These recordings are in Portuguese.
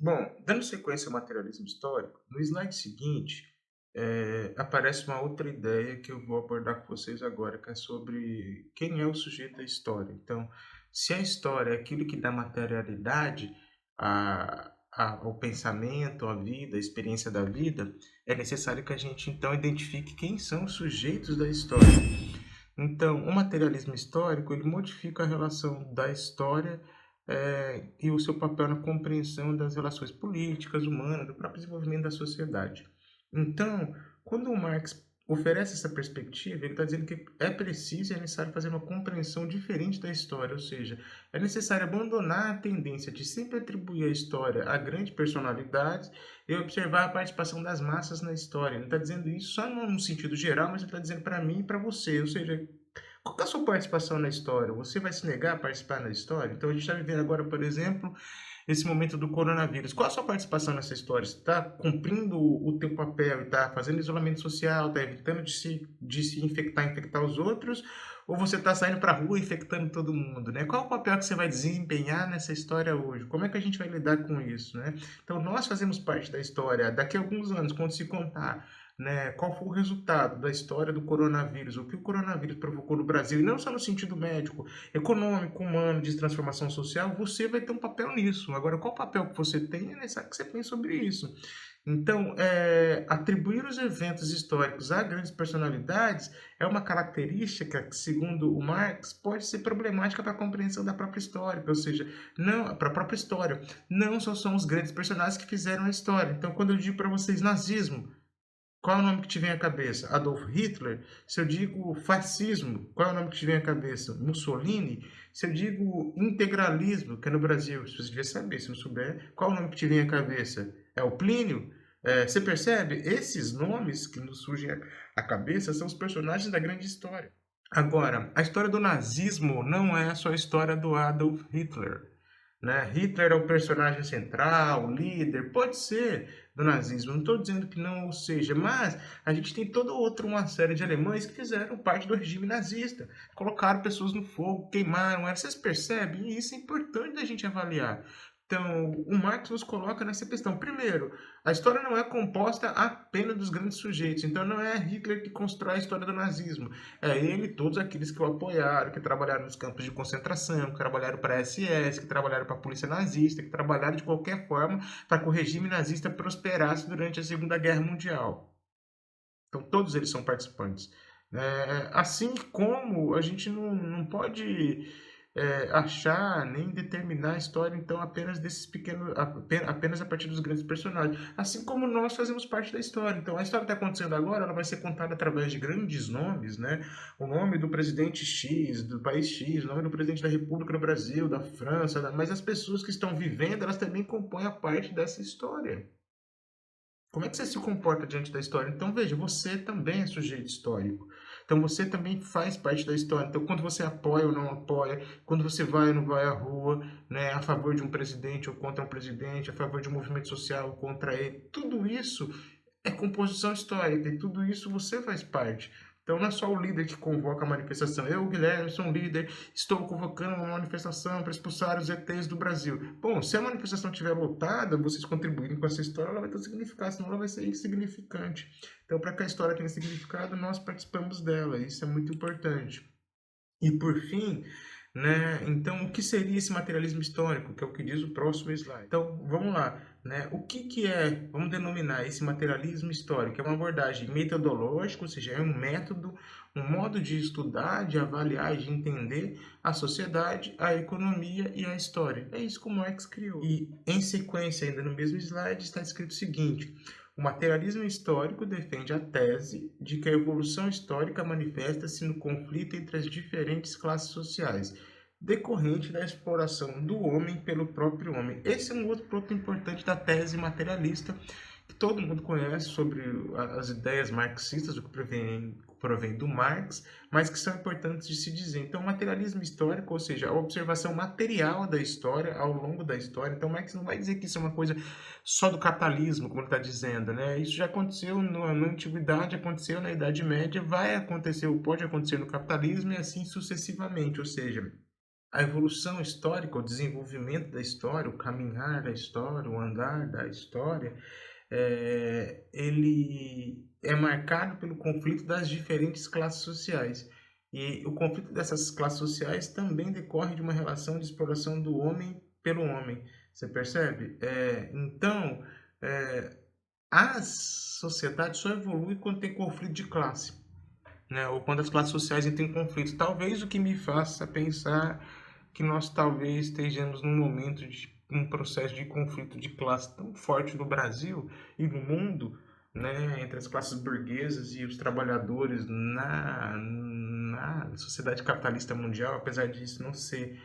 Bom, dando sequência ao materialismo histórico, no slide seguinte, aparece uma outra ideia que eu vou abordar com vocês agora, que é sobre quem é o sujeito da história. Então, se a história é aquilo que dá materialidade ao pensamento, à vida, à experiência da vida, é necessário que a gente então identifique quem são os sujeitos da história. Então, o materialismo histórico, ele modifica a relação da história, e o seu papel na compreensão das relações políticas, humanas, do próprio desenvolvimento da sociedade. Então, quando o Marx oferece essa perspectiva, ele está dizendo que é preciso e é necessário fazer uma compreensão diferente da história, ou seja, é necessário abandonar a tendência de sempre atribuir a história a grandes personalidades e observar a participação das massas na história. Ele está dizendo isso só num sentido geral, mas ele está dizendo para mim e para você, ou seja, qual que é a sua participação na história? Você vai se negar a participar na história? Então a gente está vivendo agora, por exemplo, esse momento do coronavírus. Qual a sua participação nessa história? Você está cumprindo o teu papel e está fazendo isolamento social, está evitando de se infectar, infectar os outros? Ou você está saindo para a rua e infectando todo mundo, né? Qual é o papel que você vai desempenhar nessa história hoje? Como é que a gente vai lidar com isso, né? Então nós fazemos parte da história. Daqui a alguns anos, quando se contar, né, qual foi o resultado da história do coronavírus, o que o coronavírus provocou no Brasil, e não só no sentido médico, econômico, humano, de transformação social, você vai ter um papel nisso. Agora, qual papel que você tem é necessário que você pense sobre isso. Então, atribuir os eventos históricos a grandes personalidades é uma característica que, segundo o Marx, pode ser problemática para a compreensão da própria história, ou seja, não para a própria história. Não só são os grandes personagens que fizeram a história. Então, quando eu digo para vocês nazismo, qual é o nome que te vem à cabeça? Adolf Hitler? Se eu digo fascismo, qual é o nome que te vem à cabeça? Mussolini? Se eu digo integralismo, que é no Brasil, você devia saber, se não souber, qual é o nome que te vem à cabeça? É o Plínio? Você percebe? Esses nomes que nos surgem à cabeça são os personagens da grande história. Agora, a história do nazismo não é só a história do Adolf Hitler, né? Hitler é o personagem central, o líder, pode ser do nazismo, não estou dizendo que não seja, mas a gente tem toda outra uma série de alemães que fizeram parte do regime nazista, colocaram pessoas no fogo, queimaram, vocês percebem? E isso é importante da gente avaliar. Então, o Marx nos coloca nessa questão. Primeiro, a história não é composta apenas dos grandes sujeitos, então não é Hitler que constrói a história do nazismo. É ele e todos aqueles que o apoiaram, que trabalharam nos campos de concentração, que trabalharam para a SS, que trabalharam para a polícia nazista, que trabalharam de qualquer forma para que o regime nazista prosperasse durante a Segunda Guerra Mundial. Então, todos eles são participantes. Assim como a gente não pode achar nem determinar a história, então, apenas desses pequenos, apenas a partir dos grandes personagens. Assim como nós fazemos parte da história. Então, a história está acontecendo agora, ela vai ser contada através de grandes nomes, né? O nome do presidente X, do país X, o nome do presidente da República do Brasil, da França, mas as pessoas que estão vivendo, elas também compõem a parte dessa história. Como é que você se comporta diante da história? Então, veja, você também é sujeito histórico. Então, você também faz parte da história. Então, quando você apoia ou não apoia, quando você vai ou não vai à rua, né, a favor de um presidente ou contra um presidente, a favor de um movimento social ou contra ele, tudo isso é composição histórica e tudo isso você faz parte. Então não é só o líder que convoca a manifestação. Eu, Guilherme, sou um líder, estou convocando uma manifestação para expulsar os ETs do Brasil. Bom, se a manifestação estiver lotada, vocês contribuírem com essa história, ela vai ter significado, senão ela vai ser insignificante. Então, para que a história tenha significado, nós participamos dela. Isso é muito importante. E por fim, né, então o que seria esse materialismo histórico, que é o que diz o próximo slide? Então, vamos lá, né? O que é, vamos denominar esse materialismo histórico? É uma abordagem metodológica, ou seja, é um método, um modo de estudar, de avaliar e de entender a sociedade, a economia e a história. É isso que o Marx criou. E em sequência, ainda no mesmo slide, está escrito o seguinte: o materialismo histórico defende a tese de que a evolução histórica manifesta-se no conflito entre as diferentes classes sociais, decorrente da exploração do homem pelo próprio homem. Esse é um outro ponto importante da tese materialista, que todo mundo conhece sobre as ideias marxistas, o que provém do Marx, mas que são importantes de se dizer. Então, o materialismo histórico, ou seja, a observação material da história ao longo da história. Então, Marx não vai dizer que isso é uma coisa só do capitalismo, como ele está dizendo, né? Isso já aconteceu na antiguidade, aconteceu na Idade Média, vai acontecer ou pode acontecer no capitalismo e assim sucessivamente, ou seja, a evolução histórica, o desenvolvimento da história, o caminhar da história, o andar da história, ele é marcado pelo conflito das diferentes classes sociais. E o conflito dessas classes sociais também decorre de uma relação de exploração do homem pelo homem. Você percebe? Então, é, a sociedade só evolui quando tem conflito de classe, né? Ou quando as classes sociais entram em conflito. Talvez o que me faça pensar que nós talvez estejamos num momento de um processo de conflito de classe tão forte no Brasil e no mundo, né, entre as classes burguesas e os trabalhadores na sociedade capitalista mundial, apesar disso não ser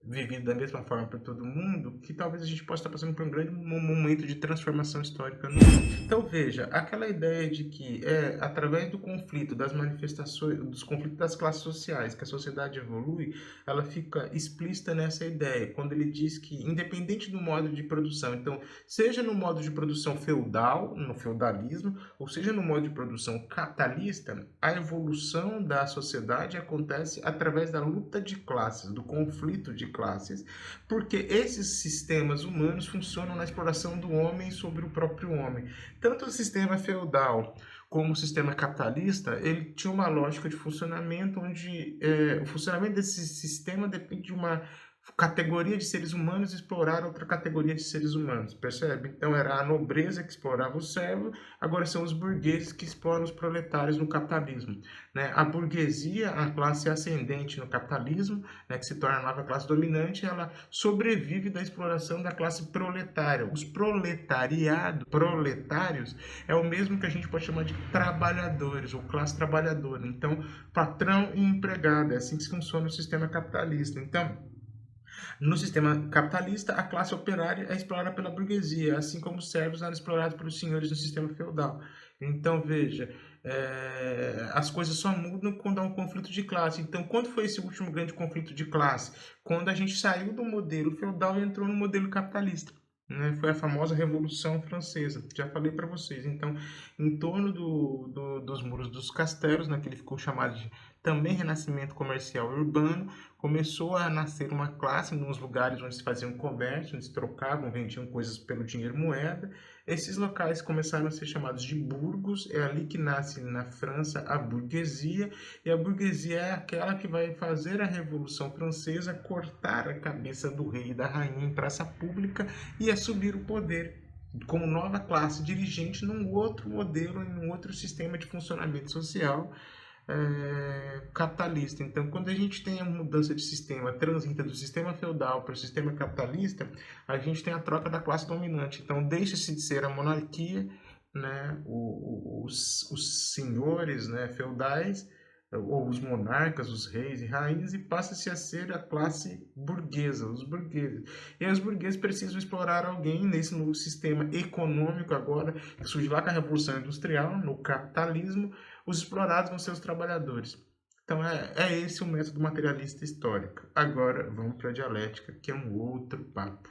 vivido da mesma forma por todo mundo, que talvez a gente possa estar passando por um grande momento de transformação histórica no mundo. Então veja, aquela ideia de que é através do conflito, das manifestações, dos conflitos das classes sociais que a sociedade evolui, ela fica explícita nessa ideia, quando ele diz que independente do modo de produção, então seja no modo de produção feudal, no feudalismo, ou seja no modo de produção capitalista, a evolução da sociedade acontece através da luta de classes, do conflito de classes, porque esses sistemas humanos funcionam na exploração do homem sobre o próprio homem. Tanto o sistema feudal como o sistema capitalista, ele tinha uma lógica de funcionamento onde o funcionamento desse sistema depende de uma categoria de seres humanos explorar outra categoria de seres humanos, percebe? Então era a nobreza que explorava o servo, agora são os burgueses que exploram os proletários no capitalismo, né? A burguesia, a classe ascendente no capitalismo, né, que se torna a nova classe dominante, ela sobrevive da exploração da classe proletária. Os proletários é o mesmo que a gente pode chamar de trabalhadores, ou classe trabalhadora. Então, patrão e empregado, é assim que funciona o sistema capitalista. Então, no sistema capitalista, a classe operária é explorada pela burguesia, assim como os servos eram explorados pelos senhores no sistema feudal. Então, veja, as coisas só mudam quando há um conflito de classe. Então, quando foi esse último grande conflito de classe? Quando a gente saiu do modelo feudal e entrou no modelo capitalista. Né? Foi a famosa Revolução Francesa, já falei para vocês. Então, em torno dos muros dos castelos, né, que ele ficou chamado de também Renascimento Comercial e Urbano, começou a nascer uma classe nos lugares onde se faziam comércio, onde se trocavam, vendiam coisas pelo dinheiro moeda. Esses locais começaram a ser chamados de burgos, é ali que nasce na França a burguesia, e a burguesia é aquela que vai fazer a Revolução Francesa, cortar a cabeça do rei e da rainha em praça pública e assumir o poder como nova classe dirigente num outro modelo, em um outro sistema de funcionamento social capitalista. Então, quando a gente tem a mudança de sistema, transita do sistema feudal para o sistema capitalista, a gente tem a troca da classe dominante. Então, deixa-se de ser a monarquia, né, os senhores, né, feudais, ou os monarcas, os reis e rainhas, e passa-se a ser a classe burguesa, os burgueses. E os burgueses precisam explorar alguém nesse novo sistema econômico agora, que surge lá com a Revolução Industrial, no capitalismo, os explorados vão ser os trabalhadores. Então é esse o método materialista histórico. Agora vamos para a dialética, que é um outro papo.